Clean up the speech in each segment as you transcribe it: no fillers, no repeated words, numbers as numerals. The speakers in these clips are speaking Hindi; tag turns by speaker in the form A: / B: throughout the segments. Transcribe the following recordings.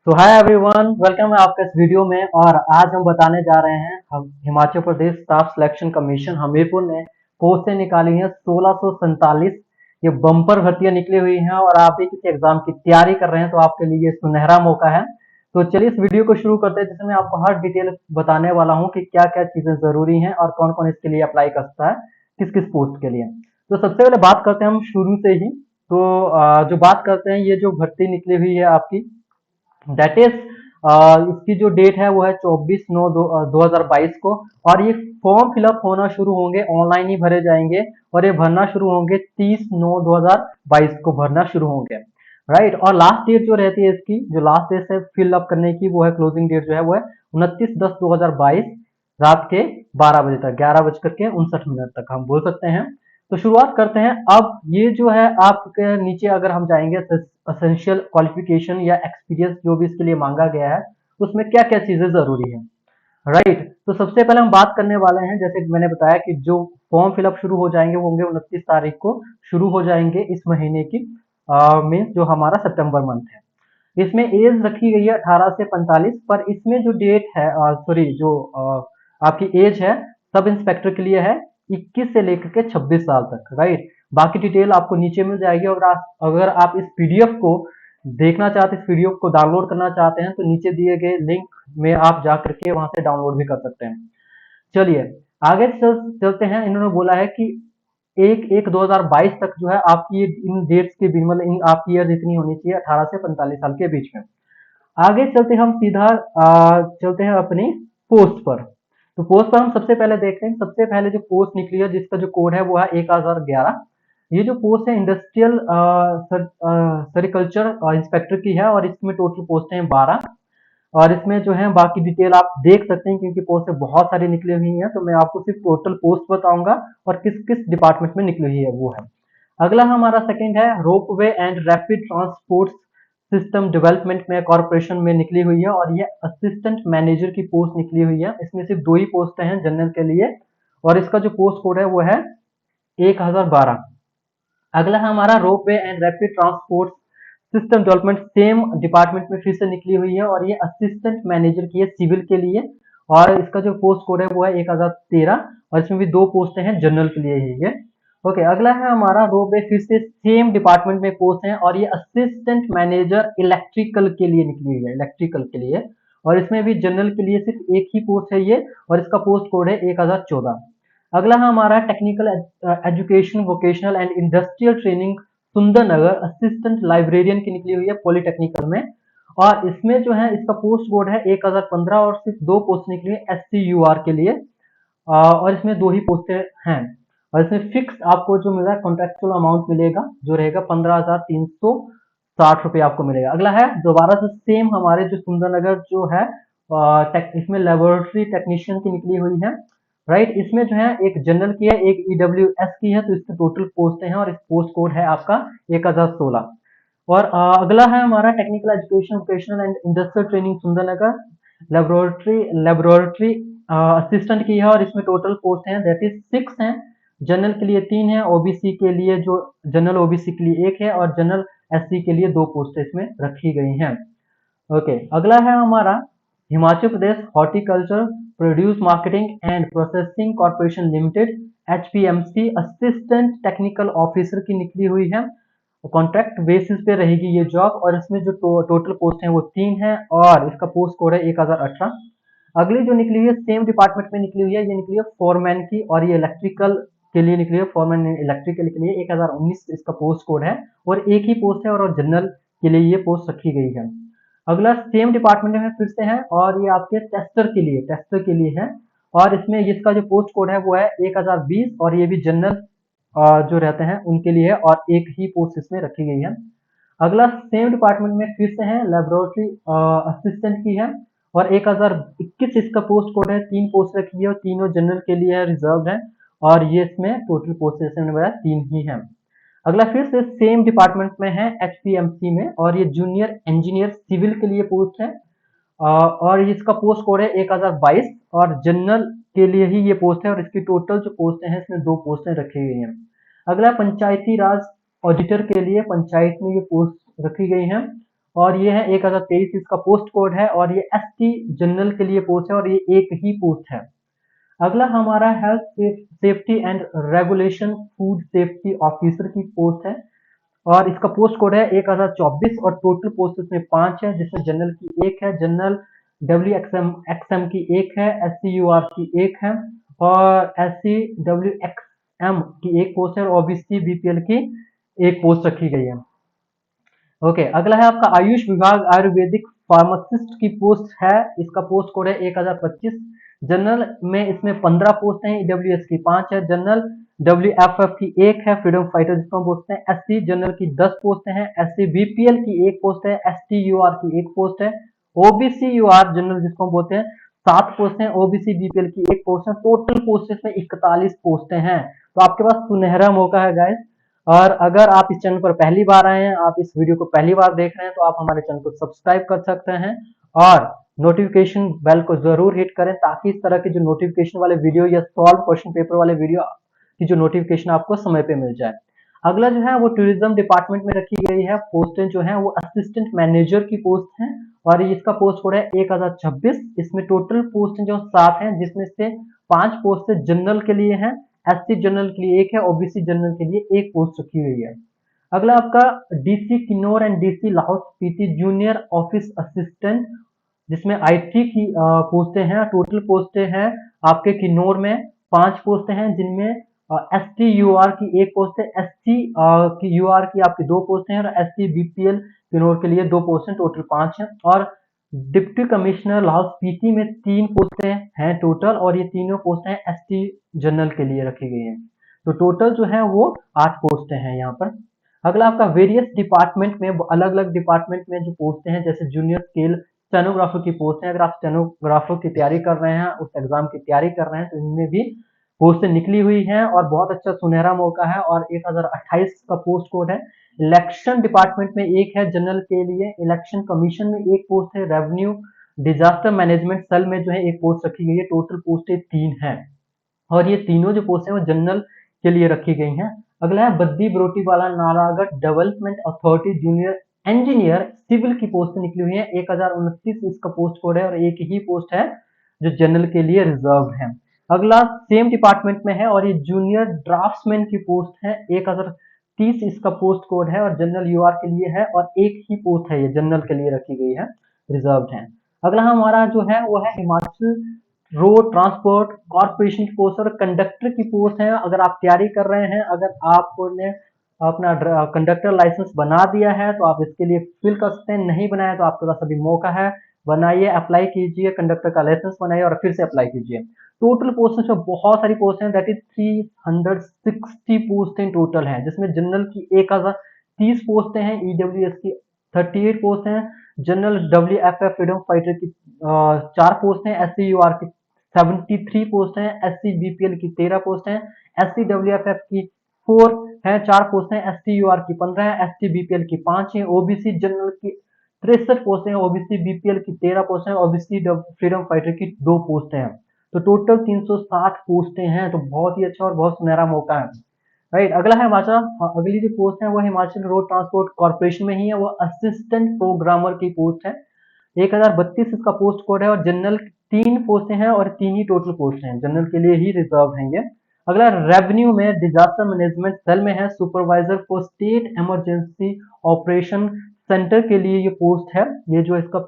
A: तो हाय एवरीवन, वेलकम है आपका इस वीडियो में। और आज हम बताने जा रहे हैं, हम Himachal Pradesh staff selection commission Hamirpur ने पोस्टें निकाली हैं 1647। ये बम्पर भर्तियां निकली हुई हैं और आप भी किसी एग्जाम की तैयारी कर रहे हैं तो आपके लिए ये सुनहरा मौका है। तो चलिए इस वीडियो को शुरू करते हैं, जिसमें मैं आपको हर डिटेल बताने वाला हूँ कि क्या क्या चीजें जरूरी हैं और कौन कौन इसके लिए अप्लाई कर सकता है, किस किस पोस्ट के लिए। तो सबसे पहले बात करते हैं हम शुरू से ही। तो जो बात करते हैं, ये जो भर्ती निकली हुई है आपकी, दैट इज इसकी जो डेट है वो है 24/9/2022 को। और ये फॉर्म फिलअप होना शुरू होंगे, ऑनलाइन ही भरे जाएंगे और ये भरना शुरू होंगे 30/9/2022 को भरना शुरू होंगे। राइट, और लास्ट डेट जो रहती है इसकी, जो लास्ट डेट है फिलअप करने की, वो है क्लोजिंग डेट जो है वो है 29/10/2022 रात के 12 बजे तक, 11:59 तक हम बोल सकते हैं। तो शुरुआत करते हैं। अब ये जो है आपके नीचे अगर हम जाएंगे, असेंशियल क्वालिफिकेशन या एक्सपीरियंस जो भी इसके लिए मांगा गया है, उसमें क्या क्या चीजें जरूरी है। राइट, तो सबसे पहले हम बात करने वाले हैं, जैसे कि मैंने बताया कि जो फॉर्म फिलअप शुरू हो जाएंगे वो होंगे 29 तारीख को शुरू हो जाएंगे इस महीने की, मीन्स जो हमारा सितंबर मंथ है। इसमें एज रखी गई है 18 से 45, पर इसमें जो डेट है, सॉरी, जो आपकी एज है सब इंस्पेक्टर के लिए है 21 से लेकर के 26 साल तक। राइट, बाकी डिटेल आपको नीचे मिल जाएगी। अगर आप इस पीडीएफ को देखना चाहते हैं, इस वीडियो को डाउनलोड करना चाहते हैं, तो नीचे दिए गए लिंक में आप जा करके वहां से डाउनलोड भी कर सकते हैं। चलिए आगे चलते हैं। इन्होंने बोला है कि 1/1/2022 तक जो है आपकी इन डेट्स के बीच, मतलब इन आपकी ईयर इतनी होनी चाहिए 18 से 45 साल के बीच में। आगे चलते हम सीधा चलते हैं अपनी पोस्ट पर। तो पोस्ट पर हम सबसे पहले देखते हैं, सबसे पहले जो पोस्ट निकली है जिसका जो कोड है वो है 1011। ये जो पोस्ट है इंडस्ट्रियल सेरिकल्चर इंस्पेक्टर की है और इसमें टोटल पोस्ट हैं 12। और इसमें जो है बाकी डिटेल आप देख सकते हैं, क्योंकि पोस्ट बहुत सारी निकली हुई हैं, तो मैं आपको सिर्फ टोटल पोस्ट बताऊंगा और किस किस डिपार्टमेंट में निकली हुई है वो है। अगला हमारा सेकंड है ropeway and rapid transport system development में कॉर्पोरेशन में निकली हुई है और ये असिस्टेंट मैनेजर की पोस्ट निकली हुई है। इसमें सिर्फ दो ही पोस्ट हैं जनरल के लिए और इसका जो पोस्ट कोड है वो है 1012। अगला हमारा ropeway and rapid transport system development, same department में फिर से निकली हुई है और ये असिस्टेंट मैनेजर की है सिविल के लिए। और इसका जो पोस्ट कोड है वो है 1013 और इसमें भी दो पोस्ट हैं जनरल के लिए ही है। ओके, अगला है हमारा रोपवे, फिर से सेम डिपार्टमेंट में पोस्ट है और ये असिस्टेंट मैनेजर इलेक्ट्रिकल के लिए निकली हुई है, इलेक्ट्रिकल के लिए। और इसमें भी जनरल के लिए सिर्फ एक ही पोस्ट है ये और इसका पोस्ट कोड है 1014। अगला है हमारा technical education vocational and industrial training Sundernagar, assistant librarian की निकली हुई है पॉलिटेक्निकल में। और इसमें जो है इसका पोस्ट कोड है 1015 और सिर्फ दो पोस्ट निकली है SCUR के लिए। और इसमें दो ही पोस्टें हैं। और इसमें फिक्स आपको जो मिल रहा है कॉन्ट्रेक्चुअल अमाउंट मिलेगा, जो रहेगा 15,360 रुपये आपको मिलेगा। अगला है दोबारा से सेम हमारे जो सुंदरनगर जो है, इसमें लेबोरेटरी टेक्नीशियन की निकली हुई है। राइट, इसमें जो है एक जनरल की है, एक EWS की है, तो इसके टोटल पोस्ट हैं और इस पोस्ट कोड है आपका 1016। और अगला है हमारा technical education vocational and industrial training Sundernagar, laboratory assistant की है और इसमें टोटल पोस्ट हैं दैट इज 6 हैं। जनरल के लिए 3 है, ओबीसी के लिए, जो जनरल ओबीसी के लिए एक है और जनरल SC के लिए दो पोस्ट इसमें रखी गई हैं। ओके, अगला है हमारा Himachal Pradesh horticulture produce marketing and processing corporation limited HPMC assistant technical officer की निकली हुई है। कॉन्ट्रैक्ट बेसिस पे रहेगी ये जॉब और इसमें जो टोटल पोस्ट है वो 3 है और इसका पोस्ट कोड है 1018। अगली जो निकली हुई है सेम डिपार्टमेंट में निकली हुई है, ये निकली है फोरमैन की और ये इलेक्ट्रिकल के लिए निकली है, फोरमैन इलेक्ट्रिकल के लिए 1019 इसका पोस्ट कोड है और एक ही पोस्ट है और जनरल के लिए ये पोस्ट रखी गई है। अगला सेम डिपार्टमेंट में फिर से है और ये आपके टेस्टर के लिए है। और इसमें इसका जो पोस्ट कोड है वो है 1020 और ये भी जनरल जो रहते हैं उनके लिए है और एक ही पोस्ट इसमें रखी गई है। अगला सेम डिपार्टमेंट में फिर से है, लेबोरेटरी असिस्टेंट की है और 1021 इसका पोस्ट कोड है। तीन पोस्ट रखी है और तीनों जनरल के लिए है, रिजर्व है। और ये इसमें टोटल पोस्ट जैसे मैंने बताया 3 ही है। अगला फिर से सेम डिपार्टमेंट में है HPMC में और ये जूनियर इंजीनियर सिविल के लिए पोस्ट है। और इसका पोस्ट कोड है 1022 और जनरल के लिए ही ये पोस्ट है और इसकी टोटल जो पोस्ट है इसमें दो पोस्टें रखी गई हैं। अगला पंचायती राज ऑडिटर के लिए पंचायत में ये पोस्ट रखी गई हैं और ये है 1023 इसका पोस्ट कोड है और ये एसटी जनरल के लिए पोस्ट है और ये एक ही पोस्ट है। अगला हमारा health safety and regulation food safety officer की पोस्ट है और इसका पोस्ट कोड है 1024 और टोटल पोस्ट इसमें 5 है, जिसमें जनरल की एक है, जनरल डब्ल्यू एक्सएम की एक है, एससीयूआर की एक है और एससी डब्ल्यू एक्सएम की एक पोस्ट है और ओबीसी बीपीएल की एक पोस्ट रखी गई है। ओके, अगला है आपका आयुष विभाग आयुर्वेदिक फार्मासिस्ट की पोस्ट है, इसका पोस्ट कोड है 1025। जनरल में इसमें 15 पोस्ट हैं, ईडब्ल्यूएस की 5 है, जनरल डब्ल्यूएफएफ की एक है, फ्रीडम फाइटर जिसको हम बोलते हैं, एससी जनरल की 10 पोस्ट हैं, एससी बीपीएल की एक पोस्ट है, एसटीयूआर की एक पोस्ट है, ओबीसी यूआर जनरल जिसको हम बोलते हैं 7 पोस्ट हैं, ओबीसी बीपीएल की एक पोस्ट है, टोटल पोस्ट में 41 पोस्टें हैं। तो आपके पास सुनहरा मौका है गाइस। और अगर आप इस चैनल पर पहली बार आए हैं, आप इस वीडियो को पहली बार देख रहे हैं, तो आप हमारे चैनल को सब्सक्राइब कर सकते हैं और नोटिफिकेशन बेल को जरूर हिट करें ताकि इस तरह के जो नोटिफिकेशन वाले वीडियो या सॉल्व क्वेश्चन पेपर वाले वीडियो की जो नोटिफिकेशन आपको समय पे मिल जाए। अगला जो है वो टूरिज्म डिपार्टमेंट में रखी गई है पोस्टें जो है वो असिस्टेंट मैनेजर की पोस्ट है और इसका पोस्ट कोड है 1026। इसमें टोटल पोस्ट जो 7 हैं, जिसमें से 5 पोस्ट जनरल के लिए हैं, एससी जनरल के लिए एक है, ओबीसी जनरल के लिए एक पोस्ट रखी हुई है। अगला आपका DC Kinnaur and DC Lahaul Spiti junior office assistant, जिसमें आईटी की पोस्टें हैं। टोटल पोस्टें हैं आपके किन्नौर में 5 पोस्टें हैं, जिनमें एस टी यू आर की एक पोस्ट है, एस टी की यू आर की आपकी 2 पोस्टें हैं और एस टी बीपीएल किन्नौर के लिए 2 पोस्ट हैं, टोटल 5 हैं। और डिप्टी कमिश्नर लाहौल स्पीति में 3 पोस्टें हैं टोटल और ये तीनों पोस्टें एस टी जनरल के लिए रखी गई हैं। तो टोटल जो है वो 8 पोस्टें हैं यहाँ पर। अगला आपका वेरियस डिपार्टमेंट में अलग अलग डिपार्टमेंट में जो पोस्टें हैं, जैसे जूनियर स्केल स्टेनोग्राफर की पोस्ट है। अगर आप स्टेनोग्राफर की तैयारी कर रहे हैं, उस एग्जाम की तैयारी कर रहे हैं, तो इनमें भी पोस्टें निकली हुई हैं और बहुत अच्छा सुनहरा मौका है। और 1028 का पोस्ट कोड है। इलेक्शन डिपार्टमेंट में एक है जनरल के लिए, इलेक्शन कमीशन में एक पोस्ट है, रेवेन्यू डिजास्टर मैनेजमेंट सेल में जो है एक पोस्ट रखी गई है। टोटल पोस्टें 3 हैं और ये तीनों जो पोस्ट हैं वो जनरल के लिए रखी गई हैं। अगला है Baddi Barotiwala Nalagarh development authority junior engineer civil की पोस्ट निकली हुई है। 1029 इसका पोस्ट कोड है और एक ही पोस्ट है जो जनरल के लिए रिजर्व है। अगला सेम डिपार्टमेंट में है और ये जूनियर ड्राफ्ट्समैन की पोस्ट है। 1030 इसका पोस्ट कोड है और जनरल यूआर के लिए है और एक ही पोस्ट है, ये जनरल के लिए रखी गई है, रिजर्व है। अगला हमारा जो है वो है हिमाचल रोड ट्रांसपोर्ट कॉर्पोरेशन की पोस्ट और कंडक्टर की पोस्ट है। अगर आप तैयारी कर रहे हैं, अगर आपने अपना कंडक्टर लाइसेंस बना दिया है तो आप इसके लिए फिल कर सकते हैं, नहीं बनाया तो आपके पास अभी मौका है, बनाइए, अप्लाई कीजिए, कंडक्टर का लाइसेंस बनाइए और फिर से अप्लाई कीजिए। टोटल पोस्ट में बहुत सारी पोस्ट हैं, दैट इज 360 पोस्ट टोटल हैं, जिसमें जनरल की 1030 पोस्टें हैं, ईडब्ल्यूएस की 38 पोस्ट हैं, जनरल डब्ल्यूएफएफ फ्रीडम फाइटर की 4 पोस्ट हैं, एससीयूआर की 73 पोस्ट हैं, एससी बीपीएल की 13 पोस्ट हैं, एससी डब्ल्यूएफएफ की 4 है, 4 पोस्ट हैं, एसटीयूआर की 15 है, एसटी बीपीएल की 5 है, ओबीसी जनरल की 63 पोस्ट हैं, ओबीसी बीपीएल की 13 पोस्ट हैं, ओबीसी फ्रीडम फाइटर की 2 पोस्ट हैं। तो टोटल 360 पोस्टें हैं। तो बहुत ही अच्छा और बहुत सुनहरा मौका है, राइट। अगला है हिमाचल, अगली जो पोस्ट है वो हिमाचल रोड ट्रांसपोर्ट कॉर्पोरेशन में ही है, वो असिस्टेंट प्रोग्रामर की पोस्ट है। 1032 इसका पोस्ट कोड है और जनरल 3 पोस्टें हैं और 3 ही टोटल पोस्ट हैं, जनरल के लिए ही रिजर्व हैं ये। अगला रेवेन्यू में डिजास्टर मैनेजमेंट सेल में है, supervisor for state emergency operation centre के लिए ये पोस्ट है। ये जो इसका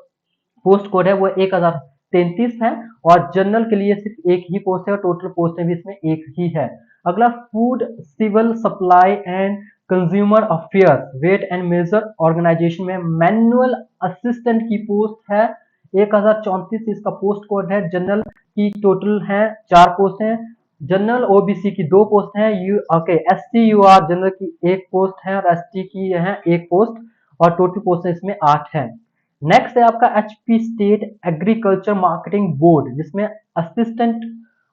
A: पोस्ट कोड है वो 1033 है और जनरल के लिए सिर्फ एक ही पोस्ट है और टोटल पोस्टें भी इसमें एक ही है। अगला food civil supply and consumer affairs weight and measure organisation में मैनुअल असिस्टेंट की पोस्ट है। 1034 इसका पोस्ट कोड है। जनरल की टोटल है 4 पोस्ट हैं, जनरल ओबीसी की 2 पोस्ट हैं, एसटी यूआर जनरल की 1 पोस्ट है और एसटी की है 1 पोस्ट और टोटल पोस्ट इसमें 8 है। नेक्स्ट है आपका HP state agriculture marketing board, जिसमें असिस्टेंट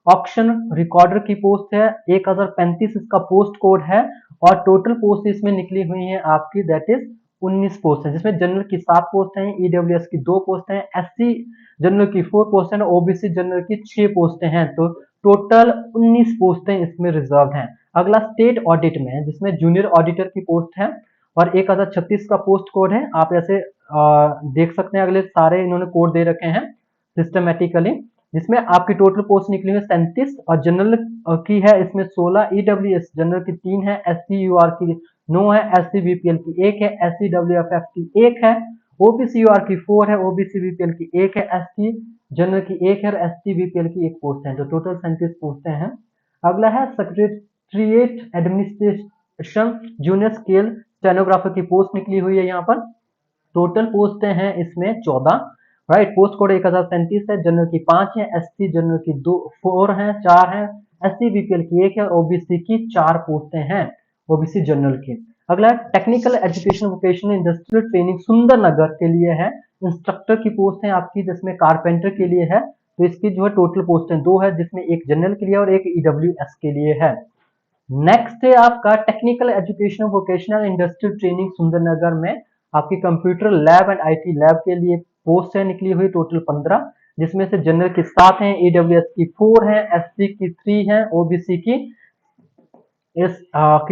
A: ऑक्शन रिकॉर्डर की पोस्ट है। 1035 इसका पोस्ट कोड है और टोटल पोस्ट इसमें निकली हुई है आपकी, दैट इज 19 पोस्ट है, जिसमें जनरल की 7 पोस्ट हैं, ईडब्ल्यूएस की 2 पोस्ट हैं, एससी जनरल की 4 पोस्ट हैं, ओबीसी जनरल की 6 पोस्टें हैं। तो टोटल 19 पोस्टें इसमें रिजर्व हैं। अगला स्टेट ऑडिट में है, जिसमें जूनियर ऑडिटर की पोस्ट है और 1036 का पोस्ट कोड है। आप ऐसे देख सकते हैं अगले सारे इन्होंने कोड दे रखे हैं सिस्टमेटिकली, जिसमें आपकी टोटल पोस्ट निकली हुई 37 और जनरल की है इसमें 16, ईडब्ल्यूएस जनरल की 3 है, एससी यूआर की 9 है, एससी बीपीएल की 1 है, एससी डब्ल्यूएफएफ की 1 है, ओबीसी यूआर की 4 है, ओबीसी बीपीएल की 1 है, एसटी जनरल की 1 है और एसटी बीपीएल की 1 पोस्ट है, तो टोटल 37 पोस्टें हैं। अगला है secretariat administration junior scale stenographer की पोस्ट निकली हुई है यहाँ पर। टोटल पोस्टें हैं इसमें 14, राइट। पोस्ट कोड 1037 है, जनरल की 5 है, एससी जनरल की 4 है, 4 है, एससी बीपीएल की 1 है और ओबीसी की 4 पोस्टें हैं, ओबीसी जनरल की। अगला technical education vocational industrial training Sundernagar के लिए है, इंस्ट्रक्टर की पोस्ट है आपकी, जिसमें कारपेंटर के लिए है, तो इसकी जो है टोटल पोस्टें 2 है, जिसमें एक जनरल के लिए और एक ईडब्ल्यूएस के लिए है। नेक्स्ट है आपका technical education vocational industrial training Sundernagar में आपकी computer lab and IT lab के लिए पोस्ट है निकली हुई टोटल 15, जिसमें से जनरल की 7 है, ईडब्ल्यूएस की 4 है, एससी की 3 है, ओबीसी की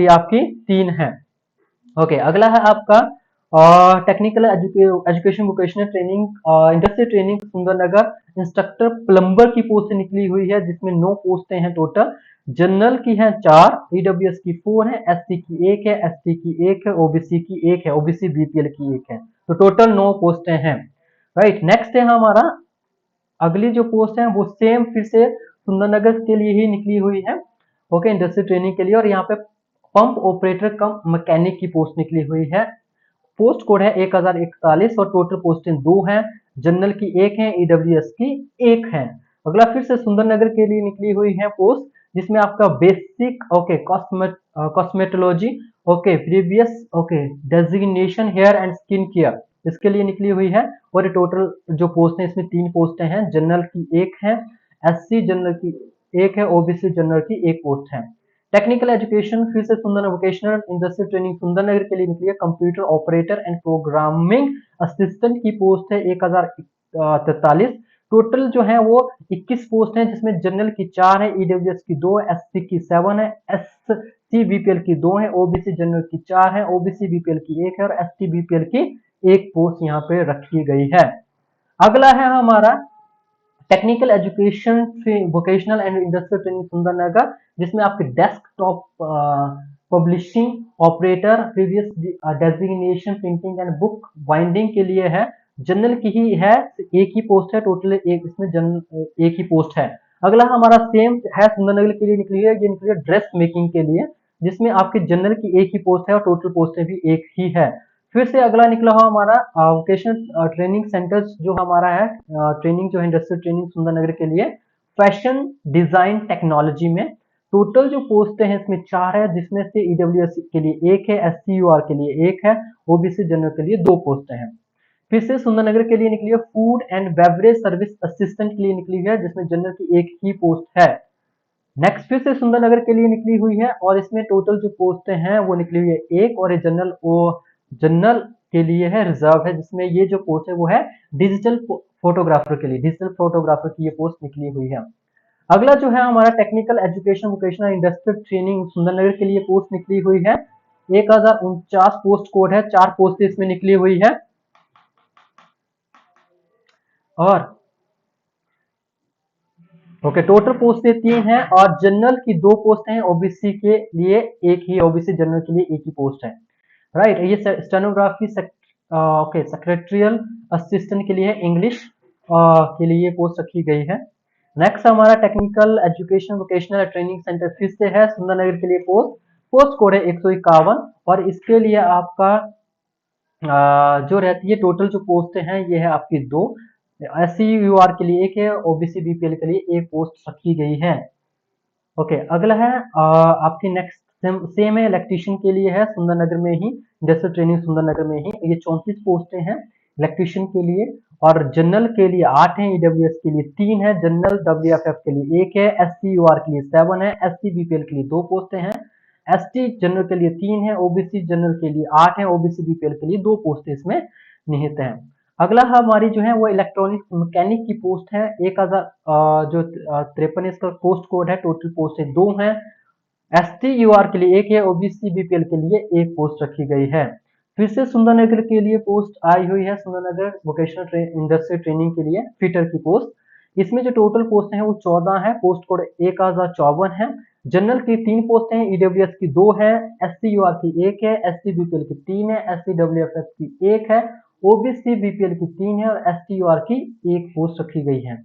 A: आपकी 3 है। ओके, अगला है आपका technical education vocational training industrial training Sundernagar instructor plumber की पोस्ट निकली हुई है, जिसमें 9 पोस्टें हैं टोटल। जनरल की है 4, ईडब्ल्यूएस की 4 है, एससी की 1 है, एसटी की 1 है, ओबीसी की 1 है, ओबीसी बीपीएल की 1 है, तो टोटल 9 पोस्टें हैं, राइट। नेक्स्ट है हमारा अगली जो पोस्ट है वो सेम फिर से सुंदरनगर के लिए ही निकली हुई है, ओके, इंडस्ट्रियल ट्रेनिंग के लिए, और यहाँ पे पंप ऑपरेटर कम मैकेनिक की पोस्ट निकली हुई है। पोस्ट कोड है 1041 और टोटल पोस्टें 2 हैं, जनरल की 1 है, ईडब्ल्यूएस की 1 है। अगला फिर से सुंदरनगर के लिए निकली हुई है पोस्ट, जिसमें आपका basic okay cosmetology okay previous okay designation hair and skin care इसके लिए निकली हुई है, और ये टोटल जो पोस्ट है इसमें 3 पोस्टें हैं, जनरल की 1 है, एससी जनरल की 1 है, ओबीसी जनरल की 1 पोस्ट है। टेक्निकल एजुकेशन फिर से Sundernagar vocational industrial training Sundernagar के लिए निकली है, computer operator and programming assistant की पोस्ट है 1043। टोटल जो है वो 21 पोस्ट हैं, जिसमें जनरल की 4 है, ईडब्ल्यूएस की 2 है, एससी की 7 है, एससी बीपीएल की 2 है, ओबीसी जनरल की 4 है, ओबीसी बीपीएल की 1 है और एसटी बीपीएल की 1 पोस्ट यहाँ पे रखी गई है। अगला है हमारा technical education vocational and industrial training Sundernagar, जिसमें आपके desktop publishing operator previous designation printing and book binding के लिए है, जनरल की ही है, एक ही पोस्ट है, टोटल एक इसमें जनरल एक ही पोस्ट है। अगला हमारा सेम है सुंदरनगर के लिए निकली है, ये निकली है ड्रेस मेकिंग के लिए, जिसमें आपके जनरल की एक ही पोस्ट है और टोटल पोस्टें भी एक ही है। फिर से अगला निकला हुआ हमारा वोकेशनल ट्रेनिंग सेंटर्स जो हमारा है, ट्रेनिंग जो है इंडस्ट्रियल ट्रेनिंग सुंदरनगर के लिए फैशन डिजाइन टेक्नोलॉजी में, टोटल जो पोस्टें हैं इसमें 4 है, जिसमें से ईडब्ल्यूएस के लिए 1 है, एससीयूआर के लिए 1 है, ओबीसी जनरल के लिए 2 पोस्टें हैं। फिर से सुंदरनगर के लिए निकली है food and beverage service assistant के लिए निकली है, जिसमें जनरल की 1 ही पोस्ट है। नेक्स्ट फिर से सुंदरनगर के लिए निकली हुई है और इसमें टोटल जो पोस्टें हैं वो निकली हुई है 1, और ये जनरल के लिए है रिजर्व है, जिसमें ये जो पोस्ट है वो है डिजिटल फोटोग्राफर के लिए, डिजिटल फोटोग्राफर की ये पोस्ट निकली हुई है। अगला जो है हमारा technical education vocational industrial training Sundernagar के लिए पोस्ट निकली हुई है, 1049 पोस्ट कोड है, 4 पोस्ट इसमें निकली हुई है, और ओके टोटल पोस्ट 3 है और जनरल की 2 पोस्ट हैं, ओबीसी के लिए एक ही, ओबीसी जनरल के लिए एक ही पोस्ट है, राइट। ये स्टेनोग्राफी ओके सेक्रेटरियल असिस्टेंट के लिए है, इंग्लिश के लिए पोस्ट रखी गई है। नेक्स्ट हमारा technical education vocational training centre फिर से है सुंदरनगर के लिए पोस्ट कोड है 151, और इसके लिए आपका जो रहती है टोटल जो पोस्ट हैं ये है आपकी 2, एससीयूआर के लिए 1 है, ओबीसी बीपीएल के लिए 1 पोस्ट रखी गई है। ओके, अगला है आपकी नेक्स्ट सेम है इलेक्ट्रीशियन के लिए है सुंदरनगर में ही, इंडस्ट्रियल ट्रेनिंग सुंदरनगर में ही, ये 34 पोस्टें हैं इलेक्ट्रीशियन के लिए, और जनरल के लिए 8 है, ईडब्ल्यूएस के लिए 3 है, जनरल डब्ल्यूएफएफ के लिए 1 है, एससीयूआर के लिए 7 है, एससी बीपीएल के लिए 2 पोस्टें हैं, एसटी जनरल के लिए 3 है, ओबीसी जनरल के लिए 8 है, ओबीसी बीपीएल के लिए 2 पोस्टें इसमें निहित हैं। अगला हमारी जो है वो इलेक्ट्रॉनिक मैकेनिक की पोस्ट है, 1000 जो 53 इसका पोस्ट कोड है, टोटल पोस्ट 2 है, एसटी यूआर के लिए 1 है, ओबीसी बीपीएल के लिए 1 पोस्ट रखी गई है। फिर से सुंदरनगर के लिए पोस्ट आई हुई है, सुंदरनगर वोकेशनल इंडस्ट्री ट्रेनिंग के लिए फिटर की पोस्ट। इसमें जो टोटल पोस्ट है वो 14 है, पोस्ट कोड 1054 है। जनरल की 3 पोस्ट हैं, ईडब्ल्यूएस की 2 है, एससीयूआर की 1 है, एससी बीपीएल की 3 है, एससीडब्ल्यूएफएफ की 1 है, ओबीसी बीपीएल की 3 है और एसटीयूआर की 1 पोस्ट रखी गई है।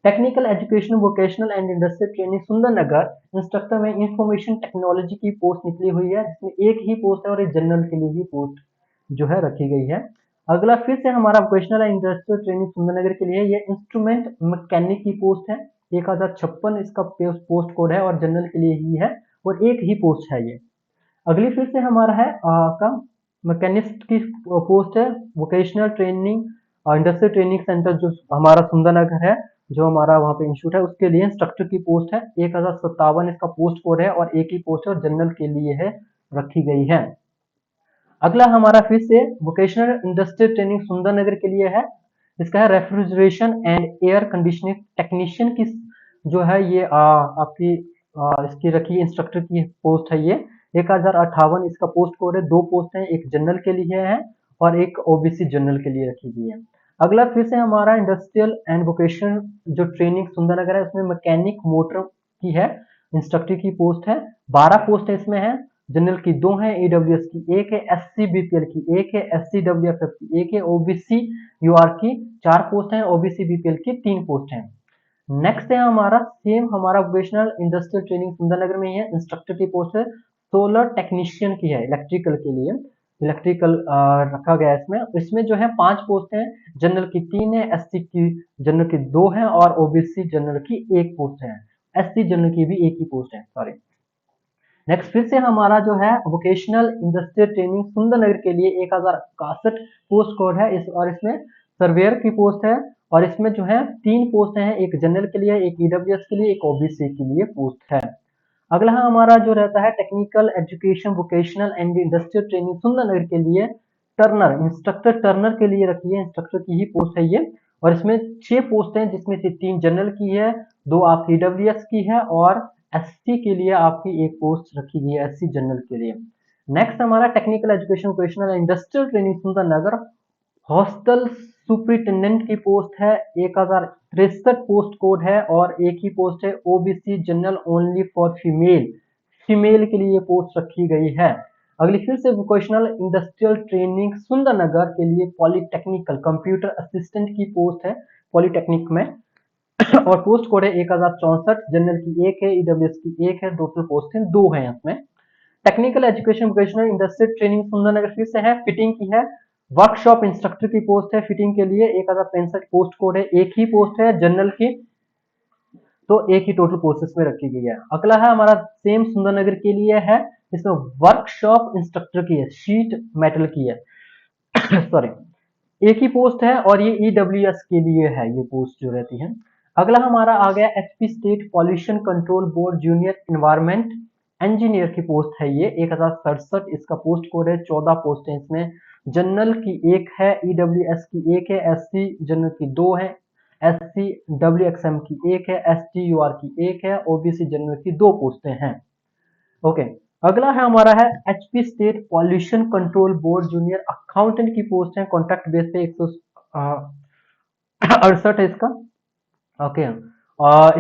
A: Technical education vocational and industrial training Sundernagar instructor में इंफॉर्मेशन टेक्नोलॉजी की पोस्ट निकली हुई है, जिसमें एक ही पोस्ट है और एक जनरल के लिए ही पोस्ट जो है रखी गई है। अगला फिर से हमारा vocational and industrial training Sundernagar के लिए ये इंस्ट्रूमेंट मैकेनिक की पोस्ट है, 1056 इसका पोस्ट कोड है और जनरल के लिए ही है और एक ही पोस्ट है ये। अगली फिर से हमारा है का मैकेनिस्ट की पोस्ट है, vocational training industrial training centre जो हमारा सुंदरनगर है, जो हमारा वहाँ पे इंस्टीट्यूट है, उसके लिए इंस्ट्रक्टर की पोस्ट है, 1057 इसका पोस्ट कोड है और एक ही पोस्ट है और जनरल के लिए है रखी गई है। अगला हमारा फिर से वोकेशनल इंडस्ट्रियल ट्रेनिंग सुंदरनगर के लिए है, इसका है refrigeration and air conditioning technician की जो है ये आपकी इसकी रखी इंस्ट्रक्टर की पोस्ट है ये, 1058 इसका पोस्ट कोड है, 2 पोस्ट हैं, एक जनरल के लिए है और एक ओबीसी जनरल के लिए रखी गई है। अगला फिर से हमारा इंडस्ट्रियल एंड वोकेशनल जो ट्रेनिंग सुंदरनगर है उसमें मैकेनिक मोटर की है, इंस्ट्रक्टर की पोस्ट है, 12 पोस्ट है इसमें है, जनरल की 2 है, ईडब्ल्यूएस की 1 है, एससी बीपीएल की 1 है, एससी डब्ल्यूएफएफ की 1 है, ओबीसी यूआर की 4 पोस्ट है, ओबीसी बीपीएल की 3 पोस्ट है। नेक्स्ट है हमारा सेम हमारा वोकेशनल इंडस्ट्रियल ट्रेनिंग सुंदरनगर में ही है, इंस्ट्रक्टर की पोस्ट है, सोलर टेक्नीशियन की है, इलेक्ट्रिकल के लिए, इलेक्ट्रिकल रखा गया है इसमें। इसमें जो है 5 पोस्ट हैं, जनरल की 3 है, एससी की जनरल की 2 है और ओबीसी जनरल की 1 पोस्ट है, एससी जनरल की भी 1 ही पोस्ट है, सॉरी। नेक्स्ट फिर से हमारा जो है वोकेशनल इंडस्ट्रियल ट्रेनिंग सुंदरनगर के लिए 1061 पोस्ट कोड है इस, और इसमें सर्वेयर की पोस्ट है और इसमें जो है 3 पोस्ट हैं, एक जनरल के लिए, एक ईडब्ल्यूएस के लिए, एक ओबीसी के लिए पोस्ट है। अगला हमारा जो रहता है technical education vocational and industrial training Sundernagar के लिए टर्नर, इंस्ट्रक्टर टर्नर के लिए रखी है, इंस्ट्रक्टर की ही पोस्ट है ये और इसमें 6 पोस्ट हैं, जिसमें से 3 जनरल की है, 2 आपकी ईडब्ल्यूएस की है और एससी के लिए आपकी एक पोस्ट रखी गई है, एससी जनरल के लिए। नेक्स्ट हमारा technical education vocational industrial training Sundernagar hostel superintendent की पोस्ट है, 1063 पोस्ट कोड है और एक ही पोस्ट है, OBC general only for female, female के लिए पोस्ट रखी गई है। अगली फिर से वोकेशनल इंडस्ट्रियल ट्रेनिंग सुंदरनगर के लिए पॉलिटेक्निकल कंप्यूटर असिस्टेंट की पोस्ट है, पॉलिटेक्निक में और पोस्ट कोड है 1064, जनरल की 1 है, ईडब्ल्यूएस की 1 है, टोटल पोस्ट है 2 है इसमें। Technical education vocational industrial training Sundernagar फिर से है, फिटिंग की है, वर्कशॉप इंस्ट्रक्टर की पोस्ट है फिटिंग के लिए, 1065 पोस्ट कोड है, एक ही पोस्ट है जनरल की, तो एक ही टोटल पोस्ट में रखी गई है। अगला है हमारा सेम सुंदरनगर के लिए है, इसमें वर्कशॉप इंस्ट्रक्टर की है, शीट मेटल की है सॉरी, एक ही पोस्ट है और ये ईडब्ल्यूएस के लिए है ये पोस्ट जो रहती है। अगला हमारा आ गया HP state pollution control board junior environment engineer की पोस्ट है ये, 1067 इसका पोस्ट कोड है, 14 पोस्ट है इसमें, जनरल की 1 है, ईडब्ल्यूएस की 1 है, एससी जनरल की 2 है, एससी डब्ल्यूएक्सएम की 1 है, एसटीयूआर की 1 है, ओबीसी जनरल की 2 पोस्टें हैं। ओके, अगला है हमारा है HP state pollution control board junior accountant की पोस्ट है, कॉन्ट्रैक्ट बेस पे 168 है इसका। ओके,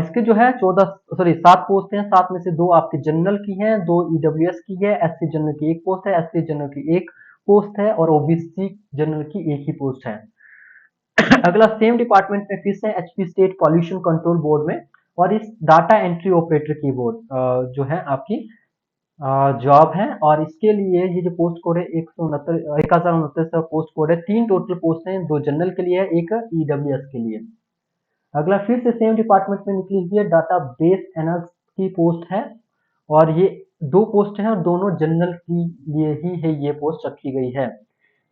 A: इसके जो है 7 पोस्ट हैं, 7 में से 2 आपके जनरल की हैं, 2 ईडब्ल्यूएस की है, एससी जनरल की 1 पोस्ट है, एससी जनरल की 1 पोस्ट है और ओबीसी जनरल की 1 ही पोस्ट है। अगला सेम डिपार्टमेंट में फिर से HP state pollution control board में और इस डाटा एंट्री ऑपरेटर की बोर्ड जो है आपकी जॉब है और इसके लिए ये जो पोस्ट कोड है 1069 पोस्ट कोड है, 3 टोटल पोस्ट हैं, 2 जनरल के लिए है, 1 ईडब्ल्यूएस के लिए। अगला फिर से सेम डिपार्टमेंट में निकली हुई है डाटा बेस एनालिस्ट की पोस्ट है और ये 2 पोस्ट हैं और दोनों जनरल के लिए ही है ये पोस्ट रखी गई है।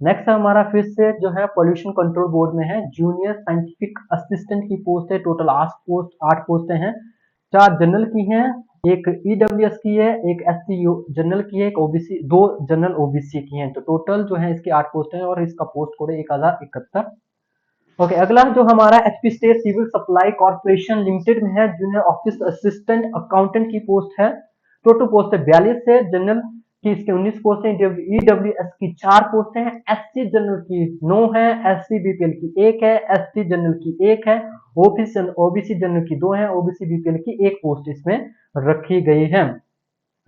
A: नेक्स्ट हमारा फिर से जो है पॉल्यूशन कंट्रोल बोर्ड में है जूनियर साइंटिफिक असिस्टेंट की पोस्ट है, टोटल 8 पोस्टें हैं, 4 जनरल की हैं, एक ईडब्ल्यूएस की है, एक एससी जनरल की है, एक ओबीसी, 2 जनरल ओबीसी की हैं, तो टोटल जो है इसकी 8 पोस्ट है और इसका पोस्ट कोड है 1071। ओके, अगला जो हमारा HP state civil supply corporation limited में है, जूनियर ऑफिस असिस्टेंट अकाउंटेंट की पोस्ट है, टोटल पोस्ट है 42 है, जनरल की इसके 19 पोस्ट हैं, ईडब्ल्यूएस की 4 पोस्ट हैं, एससी जनरल की 9 है, एससी बीपीएल की 1 है, एसटी जनरल की 1 है, ओबीसी जनरल की 2 है, ओबीसी बीपीएल की 1 पोस्ट इसमें रखी गई है।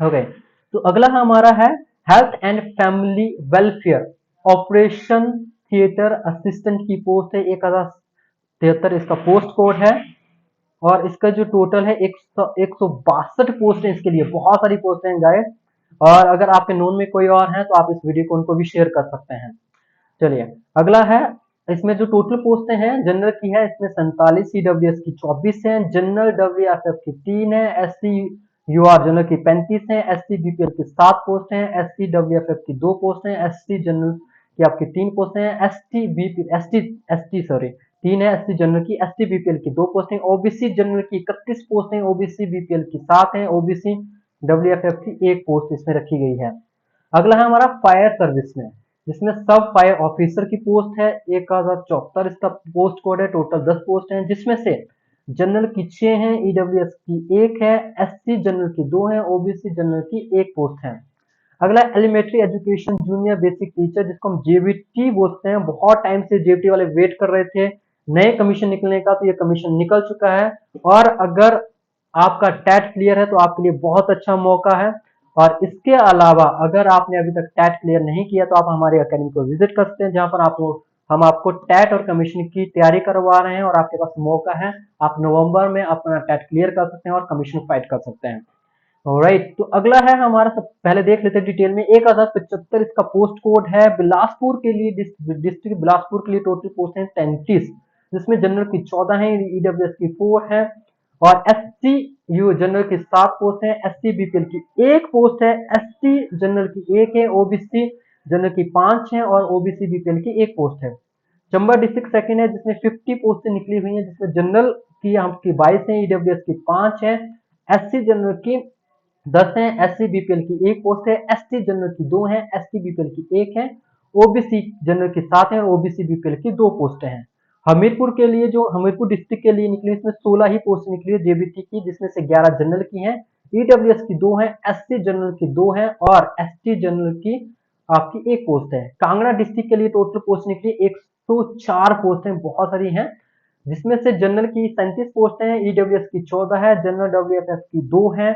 A: ओके, तो अगला हमारा है health and family welfare operation theatre assistant की पोस्ट है 1073, इसका पोस्ट कोड है और इसका जो टोटल है 162 पोस्ट है इसके लिए, बहुत सारी पोस्ट हैं गाइस। और अगर आपके नोन में कोई और है तो आप इस वीडियो को उनको भी शेयर कर सकते हैं। चलिए अगला है, इसमें जो टोटल पोस्टें हैं जनरल की है इसमें 47, ईडब्ल्यूएस की 24 है, जनरल डब्ल्यूएफएफ की 3 है, एससी यूआर जनरल की 35 है, एससी बीपीएल की 7 पोस्ट हैं, एससी डब्ल्यूएफएफ की 2 पोस्ट हैं, एससी जनरल की आपकी 3 पोस्ट हैं, एसटी बीपीएल एसटी सॉरी 3 है, एससी जनरल की, एसटी बीपीएल की 2 पोस्ट हैं, ओबीसी जनरल की 31 पोस्ट हैं, ओबीसी बीपीएल की 7 है, ओबीसी डब्ल्यूएफएफ की 1 पोस्ट इसमें रखी गई है। अगला है हमारा फायर सर्विस में, जिसमें सब फायर ऑफिसर की पोस्ट है 1074, इसका पोस्ट कोड है, टोटल 10 पोस्ट हैं, जिसमें से जनरल की 6 हैं, ईडब्ल्यूएस की 1 है, एससी जनरल की 2 है, ओबीसी जनरल की 1 पोस्ट है। अगला elementary education junior basic teacher, जिसको हम जेबीटी बोलते हैं, बहुत टाइम से जेबीटी वाले वेट कर रहे थे नए कमीशन निकलने का, तो ये कमीशन निकल चुका है। और अगर आपका टैट क्लियर है तो आपके लिए बहुत अच्छा मौका है। और इसके अलावा अगर आपने अभी तक टैट क्लियर नहीं किया तो आप हमारे अकेडमी को विजिट कर सकते हैं, जहां पर हम आपको टैट और कमीशन की तैयारी करवा रहे हैं और आपके पास मौका है, आप नवंबर में अपना टैट क्लियर कर सकते हैं और कमीशन फाइट कर सकते हैं। राइट, तो अगला है हमारा, सब पहले देख लेते हैं डिटेल में। 1075 इसका पोस्ट कोड है। बिलासपुर के लिए, डिस्ट्रिक्ट बिलासपुर के लिए टोटल पोस्ट है 33, जिसमें जनरल की 14 है, ईडब्ल्यूएस की 4 है और एससी यू जनरल की 7 पोस्ट है, एससी बीपीएल की 1 पोस्ट है, एसटी जनरल की 1 है, ओबीसी जनरल की 5 है और ओबीसी बीपीएल की 1 पोस्ट है। चंबा डिस्ट्रिक्ट सेकंड है, जिसमें 50 पोस्टें निकली हुई हैं, जिसमें जनरल की आपकी 22 है, ईडब्ल्यूएस की 5 है, एससी जनरल की 10 है, एससी बीपीएल की 1 पोस्ट है, एसटी जनरल की 2 है, एसटी बीपीएल की 1 है, ओबीसी जनरल की 7 है और ओबीसी बीपीएल की 2 पोस्टें हैं। हमीरपुर के लिए, जो हमीरपुर डिस्ट्रिक्ट के लिए निकली, इसमें 16 ही पोस्ट निकली है जेबीटी की, जिसमें से 11 जनरल की हैं, ईडब्ल्यूएस की 2 है, एससी जनरल की 2 है और एसटी जनरल की आपकी 1 पोस्ट है। कांगड़ा डिस्ट्रिक्ट के लिए टोटल पोस्ट निकली 104 पोस्ट हैं, बहुत सारी हैं, जिसमें से जनरल की 37 पोस्ट हैं, ईडब्ल्यूएस की 14 है, जनरल डब्ल्यूएफएफ की 2 है,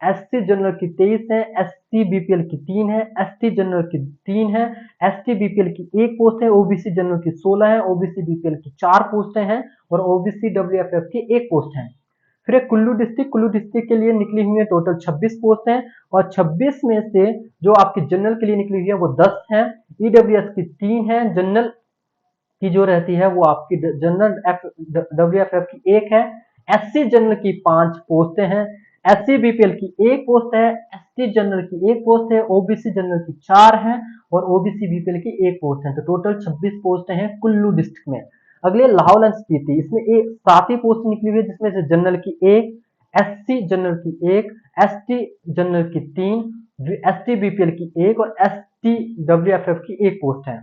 A: एससी जनरल की 23 है, एससी बीपीएल की 3 है, एसटी जनरल की 3 है, एसटी बीपीएल की 1 पोस्ट है, ओबीसी जनरल की 16 है, ओबीसी बीपीएल की 4 पोस्टें हैं और ओबीसी डब्ल्यूएफएफ की 1 पोस्ट है। फिर कुल्लू डिस्ट्रिक्ट के लिए निकली हुई है टोटल 26 पोस्ट हैं और 26 में से जो आपकी जनरल के लिए निकली हुई है वो 10 है, ईडब्ल्यूएस की 3 है, जनरल की जो रहती है वो आपकी जनरल डब्ल्यूएफएफ की 1 है, एससी जनरल की 5 पोस्टें हैं, एससी बीपीएल की 1 पोस्ट है, एसटी जनरल की 1 पोस्ट है, ओबीसी जनरल की 4 है और ओबीसी बीपीएल की 1 पोस्ट है। तो टोटल 26 पोस्टें हैं कुल्लू डिस्ट्रिक्ट में। अगले लाहौल एंड स्पीति, इसमें 7 ही पोस्ट निकली हुई है, जिसमें से जनरल की 1, एससी जनरल की 1, एसटी जनरल की 3, एसटी बीपीएल की 1 और एसटी डब्ल्यूएफएफ की 1 पोस्ट है।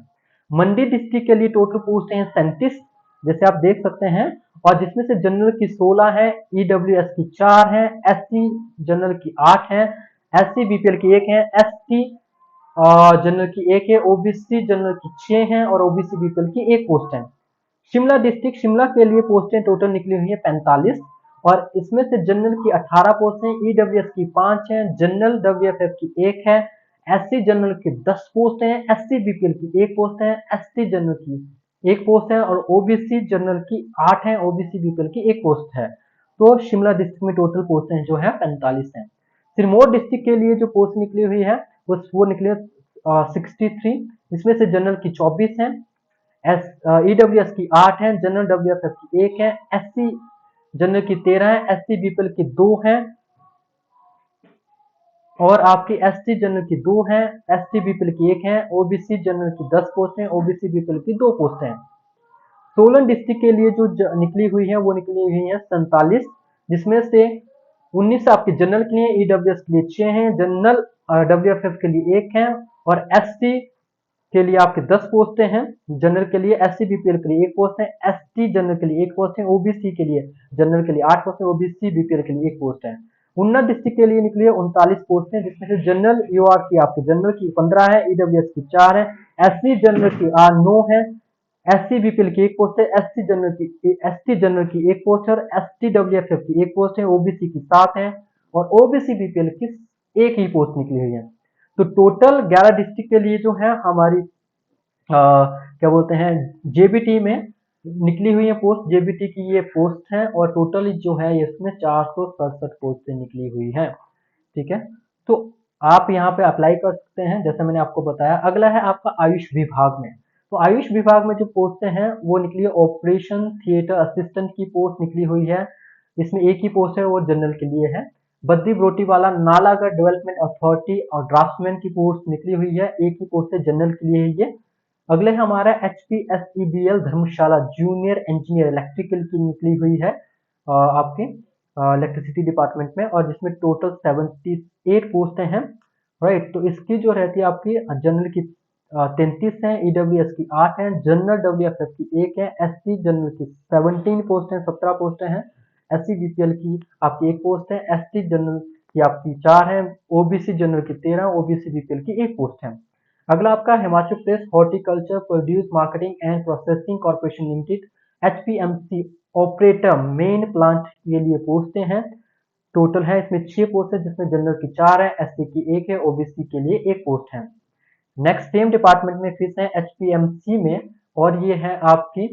A: मंडी डिस्ट्रिक्ट के लिए टोटल पोस्ट हैं 37, जैसे आप देख सकते हैं, और जिसमें से जनरल की 16 है, ईडब्ल्यूएस की 4 है, एससी जनरल की 8 है, एससी बीपीएल की 1 है, एसटी जनरल की 1 है, ओबीसी जनरल की 6 है और ओबीसी बीपीएल की 1 पोस्ट है। शिमला डिस्ट्रिक्ट, शिमला के लिए पोस्टें टोटल निकली हुई है 45 और इसमें से जनरल की 18 पोस्ट हैं, ईडब्ल्यूएस की 5 है, जनरल डब्ल्यूएफएफ की 1 है, एससी जनरल की 10 पोस्ट हैं, एससी बीपीएल की 1 पोस्ट है, एसटी जनरल की 1 पोस्ट है और ओबीसी जनरल की 8 है, ओबीसी बीपीएल की 1 पोस्ट है। तो शिमला डिस्ट्रिक्ट में टोटल पोस्ट जो है 45 है। सिरमौर डिस्ट्रिक्ट के लिए जो पोस्ट निकली हुई है वो निकली 63, इसमें से जनरल की 24 है, ईडब्ल्यूएस की 8 है, जनरल डब्ल्यूएफएफ की 1 है, एससी जनरल की 13 है, एससी बीपीएल की 2 है और आपकी एसटी जनरल की 2 है, एसटी बीपीएल की 1 है, ओबीसी जनरल की 10 पोस्ट है, ओबीसी बीपीएल की 2 पोस्ट है। सोलन डिस्ट्रिक्ट के लिए जो निकली हुई है वो निकली हुई है 47, जिसमें से 19 आपके जनरल के लिए, ईडब्ल्यूएस के लिए 6 है, जनरल डब्ल्यूएफएफ के लिए 1 है और एसटी के लिए आपके 10 पोस्टें हैं, जनरल के लिए, एससी बीपीएल के लिए 1 पोस्ट है, एसटी जनरल के लिए 1 पोस्ट है, ओबीसी के लिए जनरल के लिए 8 पोस्ट है, ओबीसी बीपीएल के लिए 1 पोस्ट है। उन्नत डिस्ट्रिक्ट के लिए निकली है 39 पोस्ट है, जिसमें से जनरल यूआर की आपकी जनरल की 15 है, ईडब्ल्यूएस की 4 है, एससी जनरल की 9 है, एससी बीपीएल की एक पोस्ट है, एसटी जनरल की एक पोस्ट है और एसटी डब्ल्यूएफएफ की एक पोस्ट है, ओबीसी की 7 है और ओबीसी बीपीएल की एक ही पोस्ट निकली हुई है। तो टोटल 11 डिस्ट्रिक्ट के लिए जो है हमारी क्या बोलते हैं जेबीटी में निकली हुई है पोस्ट, जेबीटी की ये पोस्ट है और टोटल जो है इसमें 467 पोस्टें निकली हुई है। ठीक है, तो आप यहाँ पे अप्लाई कर सकते हैं जैसे मैंने आपको बताया। अगला है आपका आयुष विभाग में। तो आयुष विभाग में जो पोस्टें हैं वो निकली है ऑपरेशन थिएटर असिस्टेंट की पोस्ट निकली हुई है, इसमें एक ही पोस्ट है वो जनरल के लिए है। बद्दी ब्रोटीवाला नालागढ़ डेवलपमेंट अथॉरिटी और ड्राफ्टमैन की पोस्ट निकली हुई है, एक ही पोस्ट है जनरल के लिए है ये। अगले हमारा HPSEBL धर्मशाला जूनियर इंजीनियर इलेक्ट्रिकल की निकली हुई है आपके इलेक्ट्रिसिटी डिपार्टमेंट में, और जिसमें टोटल 78 पोस्टें हैं। राइट, तो इसकी जो रहती है आपकी जनरल की 33 है, ईडब्ल्यूएस की 8 है, जनरल डब्ल्यूएफएफ की 1 है, एससी जनरल की 17 पोस्ट है, 17 पोस्टें हैं, एससी बीपीएल की आपकी एक पोस्ट है, एसटी जनरल की आपकी 4 है, ओबीसी जनरल की 13, ओबीसी बीपीएल की एक पोस्ट है। अगला आपका Himachal Pradesh horticulture produce marketing and processing corporation limited HPMC operator main plant के लिए पोस्टें हैं। टोटल है इसमें 6 पोस्ट है, जिसमें जनरल की 4 है, एससी की 1 है, ओबीसी के लिए एक पोस्ट है। नेक्स्ट सेम डिपार्टमेंट में फिर से एचपीएमसी में, और ये है आपकी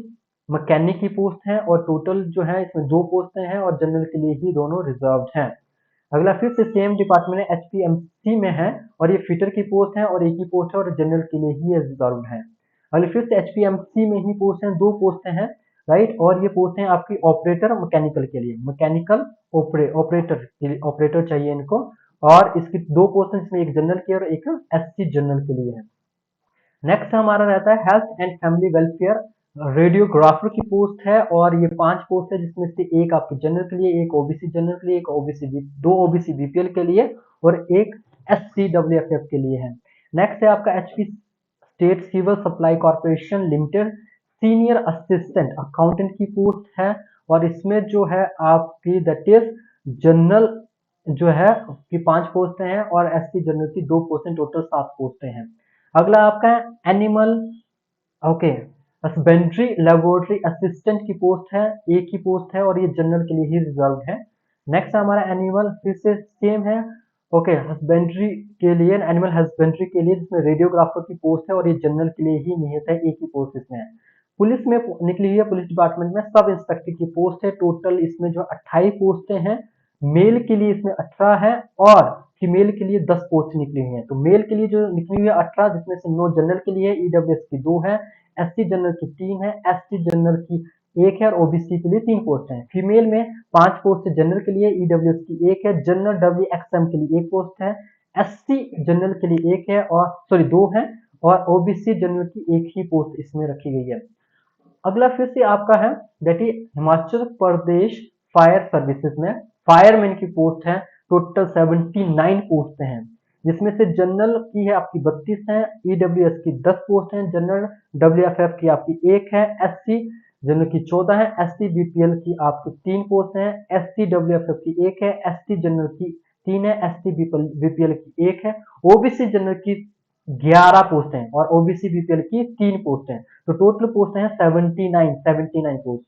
A: मैकेनिक की पोस्ट है और टोटल जो है इसमें 2 पोस्टें हैं और जनरल के लिए ही दोनों रिजर्व्ड हैं। अगला फिर से सेम डिपार्टमेंट है एचपीएमसी में है और ये फिटर की पोस्ट है और एक ही पोस्ट है और जनरल के लिए ही रिजर्व्ड है। अगले फिर से एचपीएमसी में ही पोस्ट है, 2 पोस्टें हैं। राइट, और ये पोस्ट है आपकी ऑपरेटर मैकेनिकल के लिए, मैकेनिकल ऑपरेटर के लिए ऑपरेटर चाहिए इनको, और इसकी 2 पोस्ट हैं, इसमें एक जनरल की और एक एससी जनरल के लिए है। नेक्स्ट हमारा रहता है health and family welfare radiographer की पोस्ट है और ये 5 पोस्ट है, जिसमें से एक आपकी जनरल के लिए, एक ओबीसी जनरल के लिए, एक दो ओबीसी बीपीएल के लिए और एक एससी डब्ल्यूएफएफ के लिए है। नेक्स्ट है आपका HP state civil supply corporation limited senior assistant accountant की पोस्ट है और इसमें जो है आपकी दैट इज जनरल जो है की 5 पोस्टें हैं और एससी जनरल की 2 पोस्टें, टोटल 7 पोस्टें हैं। अगला आपका animal okay husbandry laboratory assistant की पोस्ट है, एक ही पोस्ट है और ये जनरल के लिए ही रिजर्व है। नेक्स्ट हमारा एनिमल फिर से सेम है, ओके हस्बेंड्री के लिए, एनिमल हस्बेंड्री के लिए, जिसमें रेडियोग्राफर की पोस्ट है और ये जनरल के लिए ही निहित है, एक ही पोस्ट इसमें है। पुलिस में निकली हुई है, पुलिस डिपार्टमेंट में सब इंस्पेक्टर की पोस्ट है, टोटल इसमें जो 28 पोस्टें हैं, मेल के लिए इसमें 18 है और फीमेल के लिए 10 पोस्ट निकली हुई है। तो मेल के लिए जो निकली हुई है 18, जिसमें से 9 जनरल के लिए, ईडब्ल्यूएस की 2 है, एससी जनरल की 3 है, एसटी जनरल की 1 है और ओबीसी के लिए 3 पोस्ट है। फीमेल में 5 पोस्ट है जनरल के लिए, ईडब्ल्यूएस की 1 है, जनरल डब्ल्यूएक्सएम के लिए 1 पोस्ट है, एससी जनरल के लिए 1 है और सॉरी 2 है और ओबीसी जनरल की 1 ही पोस्ट इसमें रखी गई है। अगला फिर से आपका है that is Himachal Pradesh fire services में फायरमैन की पोस्ट है, टोटल 79 पोस्ट हैं, जिसमें से जनरल की है आपकी 32 है, ईडब्ल्यूएस की 10 पोस्ट हैं, जनरल डब्ल्यूएफएफ की आपकी 1 है, एससी जनरल की 14 है, एससी बीपीएल की आपकी 3 पोस्ट हैं, एससी डब्ल्यूएफएफ की 1 है, एसटी जनरल की 3 है, एसटी बीपीएल की 1 है, ओबीसी जनरल की 11 पोस्ट हैं और ओबीसी बीपीएल की 3 पोस्ट हैं। तो टोटल पोस्ट हैं 79 पोस्ट।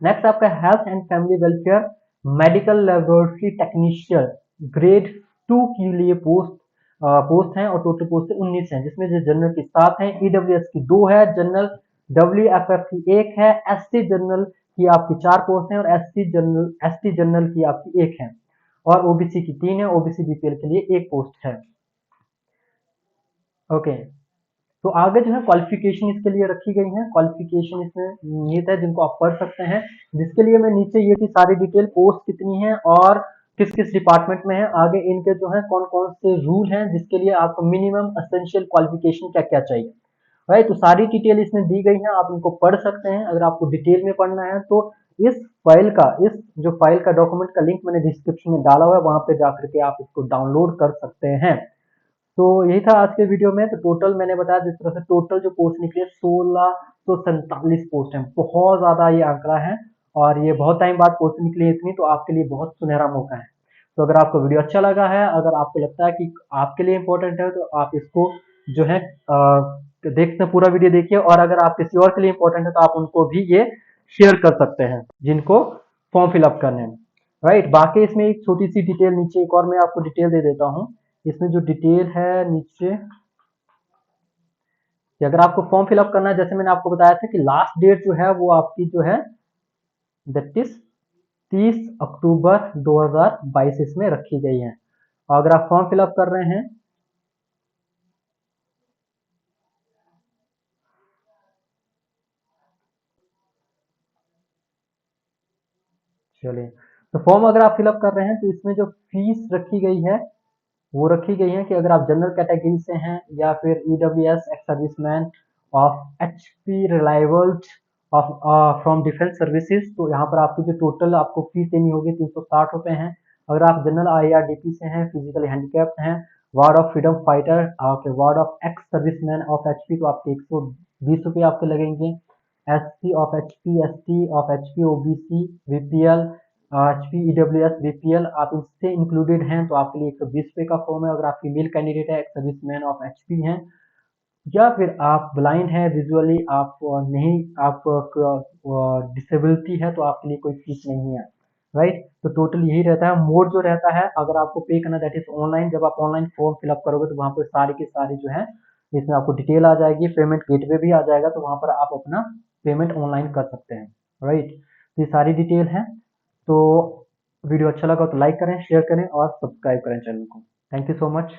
A: नेक्स्ट आपका health and family welfare medical laboratory technician grade 2 के लिए पोस्ट हैं और टोटल पोस्ट 19 हैं, जिसमें से जनरल की 7 है, ईडब्ल्यूएस की 2 है, जनरल डब्ल्यूएफएफ की 1 है, एससी जनरल की आपकी 4 पोस्ट हैं और एसटी जनरल की आपकी 1 है और ओबीसी की 3 है, ओबीसी बीपीएल के लिए 1 पोस्ट है। ओके, तो आगे जो है क्वालिफिकेशन इसके लिए रखी गई है, क्वालिफिकेशन इसमें निहित है जिनको आप पढ़ सकते हैं, जिसके लिए मैं नीचे ये थी सारी डिटेल, पोस्ट कितनी है और किस किस डिपार्टमेंट में है, आगे इनके जो है कौन कौन से रूल हैं जिसके लिए आपको मिनिमम एसेंशियल क्वालिफिकेशन क्या क्या चाहिए। राइट, तो सारी डिटेल इसमें दी गई है, आप इनको पढ़ सकते हैं। अगर आपको डिटेल में पढ़ना है तो इस फाइल का डॉक्यूमेंट का लिंक मैंने डिस्क्रिप्शन में डाला हुआ है, वहां पे जाकर के आप इसको डाउनलोड कर सकते हैं। तो यही था आज के वीडियो में। तो टोटल मैंने बताया जिस तरह से टोटल जो पोस्ट निकली है 1647 पोस्ट है, बहुत ज्यादा ये आंकड़ा है और ये बहुत टाइम बाद पोस्ट निकली है इतनी, तो आपके लिए बहुत सुनहरा मौका है। तो अगर आपको वीडियो अच्छा लगा है, अगर आपको लगता है कि आपके लिए इम्पोर्टेंट है, तो आप इसको जो है देखते हैं, पूरा वीडियो देखिए। और अगर आप किसी और के लिए इम्पोर्टेंट है तो आप उनको भी ये शेयर कर सकते हैं जिनको फॉर्म फिलअप करने हैं, राइट। बाकी इसमें एक छोटी सी डिटेल नीचे, एक और मैं आपको डिटेल दे देता हूँ। इसमें जो डिटेल है नीचे, कि अगर आपको फॉर्म फिलअप करना है, जैसे मैंने आपको बताया था कि लास्ट डेट जो है वो आपकी जो है दैट इज 30 अक्टूबर 2022 इसमें रखी गई है। और अगर आप फॉर्म फिलअप कर रहे हैं, चलिए, तो फॉर्म अगर आप फिलअप कर रहे हैं तो इसमें जो फीस रखी गई है वो रखी गई है कि अगर आप जनरल कैटेगरी से हैं या फिर EWS ex serviceman of HP reliable of from defence services, तो यहाँ पर आपकी जो टोटल आपको फीस देनी होगी 360 रुपये है। अगर आप जनरल आईआरडीपी से हैं, फिजिकली हैंडीकैप्ड हैं, वार्ड ऑफ फ्रीडम फाइटर, आपके ward of ex serviceman of HP, तो आपके 120 रुपये आपके लगेंगे। SC of HP, ST of HP, OBC, BPL, HP, EWS, BPL आप इससे इंक्लूडेड हैं तो आपके लिए 120 रुपये का फॉर्म है। अगर आप फीमेल कैंडिडेट है, एक सर्विसमैन ऑफ एचपी हैं, या फिर आप ब्लाइंड हैं विजुअली, आप नहीं, आप डिसेबिलिटी है, तो आपके लिए कोई फीस नहीं है, राइट। तो टोटल यही रहता है। मोड जो रहता है अगर आपको पे करना, दैट इज ऑनलाइन। जब आप ऑनलाइन फॉर्म फिलअप करोगे तो वहाँ पर सारी की सारी जो है इसमें आपको डिटेल आ जाएगी, पेमेंट गेटवे भी आ जाएगा, तो वहाँ पर आप अपना पेमेंट ऑनलाइन कर सकते हैं, राइट। तो ये सारी डिटेल है। तो वीडियो अच्छा लगा तो लाइक करें, शेयर करें और सब्सक्राइब करें चैनल को। Thank you so much.